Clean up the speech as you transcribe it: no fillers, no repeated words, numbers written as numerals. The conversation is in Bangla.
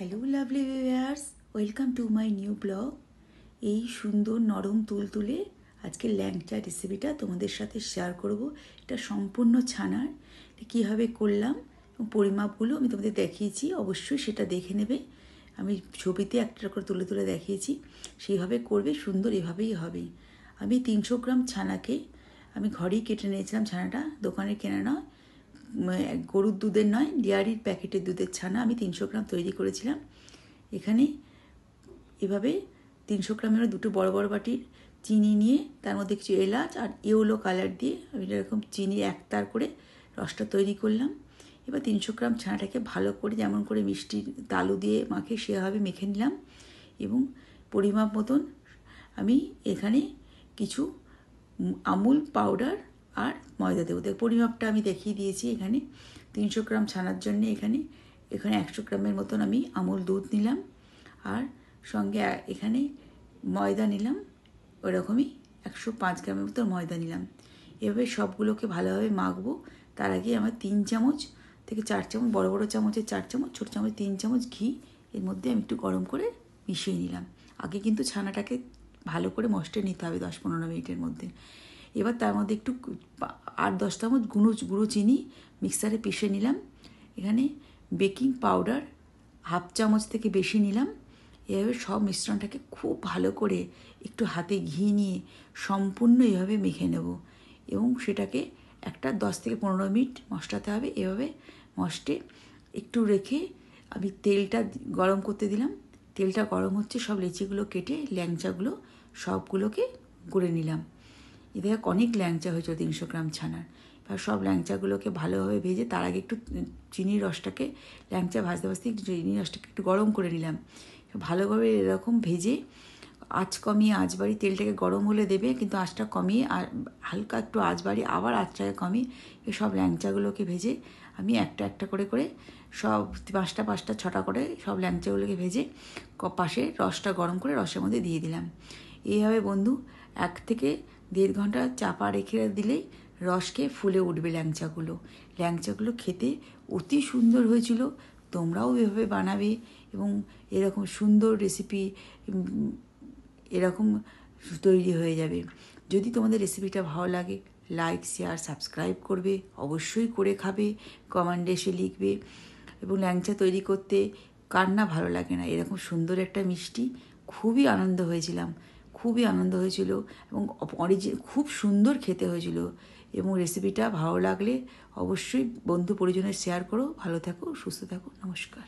Hello lovely viewers, welcome to my new blog. এই সুন্দর নরম তুলতুলে আজকে ল্যাংচা রেসিপিটা তোমাদের সাথে শেয়ার করব। এটা সম্পূর্ণ ছানার। এটা কীভাবে করলাম এবং পরিমাপগুলো আমি তোমাদের দেখিয়েছি, অবশ্যই সেটা দেখে নেবে। আমি ছবিতে একটা করে তুলে তুলে দেখিয়েছি, সেইভাবে করবে, সুন্দর এভাবেই হবে। আমি 300 গ্রাম ছানাকে আমি ঘরেই কেটে নিয়েছিলাম। ছানাটা দোকানে কেনা নয়, গরুর দুধের নয়, ডেয়ারির প্যাকেটের দুধের ছানা আমি 300 গ্রাম তৈরি করেছিলাম। এখানে এভাবে 300 গ্রামের দুটো বড় বড় বাটির চিনি নিয়ে তার মধ্যে কিছু এলাচ আর ইয়েলো কালার দিয়ে আমি এরকম চিনি একতার করে রসটা তৈরি করলাম। এবার 300 গ্রাম ছানাটাকে ভালো করে যেমন করে মিষ্টি তালু দিয়ে মাখে সেভাবে মেখে নিলাম এবং পরিমাপ মতন আমি এখানে কিছু আমুল পাউডার আর ময়দা দেবো। পরিমাপটা আমি দেখিয়ে দিয়েছি। এখানে 300 গ্রাম ছানার জন্য এখানে 100 গ্রামের মতন আমি আমুল দুধ নিলাম আর সঙ্গে এখানে ময়দা নিলাম, ওরকমই 105 গ্রামের মতো ময়দা নিলাম। এভাবে সবগুলোকে ভালোভাবে মাখবো। তার আগে আমার 3 চামচ থেকে 4 চামচ, বড় বড় চামচে 4 চামচ, ছোটো চামচ 3 চামচ ঘি এর মধ্যে আমি একটু গরম করে মিশিয়ে নিলাম। আগে কিন্তু ছানাটাকে ভালো করে মশটে নিতে হবে 10-15 মিনিটের মধ্যে। এবার তার মধ্যে একটু 8-10 চামচ গুঁড়ো চিনি মিক্সারে পিষে নিলাম। এখানে বেকিং পাউডার হাফ চামচ থেকে বেশি নিলাম। এভাবে সব মিশ্রণটাকে খুব ভালো করে একটু হাতে ঘি নিয়ে সম্পূর্ণ এভাবে মেখে নেব এবং সেটাকে একটা 10-15 মিনিট মশলাতে হবে। এভাবে মশটে একটু রেখে আমি তেলটা গরম করতে দিলাম। তেলটা গরম হচ্ছে, সব লেচিগুলো কেটে ল্যাংচাগুলো সবগুলোকে গড়ে নিলাম। এদের অনেক ল্যাংচা হয়েছিল 300 গ্রাম ছানার। এবার সব ল্যাংচাগুলোকে ভালোভাবে ভেজে তার আগে একটু চিনির রসটাকে, ল্যাংচা ভাজতে ভাজতে একটু চিনির রসটাকে একটু গরম করে নিলাম। ভালোভাবে এরকম ভেজে আঁচ কমিয়ে, আঁচ বাড়িয়ে, তেলটাকে গরম হলে দেবে কিন্তু আঁচটা কমিয়ে, আর হালকা একটু আঁচ বাড়িয়ে আবার আঁচটাকে কমিয়ে সব ল্যাংচাগুলোকে ভেজে আমি একটা একটা করে সব 5টা 6টা করে সব ল্যাংচাগুলোকে ভেজে পাশে রসটা গরম করে রসের মধ্যে দিয়ে দিলাম। এইভাবে বন্ধু 1 থেকে 1.5 ঘন্টা চাপা রেখে দিলেই রসকে ফুলে উঠবে ল্যাংচাগুলো খেতে অতি সুন্দর হয়েছিল। তোমরাও এভাবে বানাবে এবং এরকম সুন্দর রেসিপি এরকম তৈরি হয়ে যাবে। যদি তোমাদের রেসিপিটা ভালো লাগে, লাইক, শেয়ার, সাবস্ক্রাইব করবে, অবশ্যই করে খাবে, কমেন্টে এসে লিখবে। এবং ল্যাংচা তৈরি করতে কার না ভালো লাগে না? এরকম সুন্দর একটা মিষ্টি, খুবই আনন্দ হয়েছিল এবং খুব সুন্দর খেতে হয়েছিল। এবং রেসিপিটা ভালো লাগলে অবশ্যই বন্ধু পরিজনের শেয়ার করো। ভালো থাকো, সুস্থ থাকো, নমস্কার।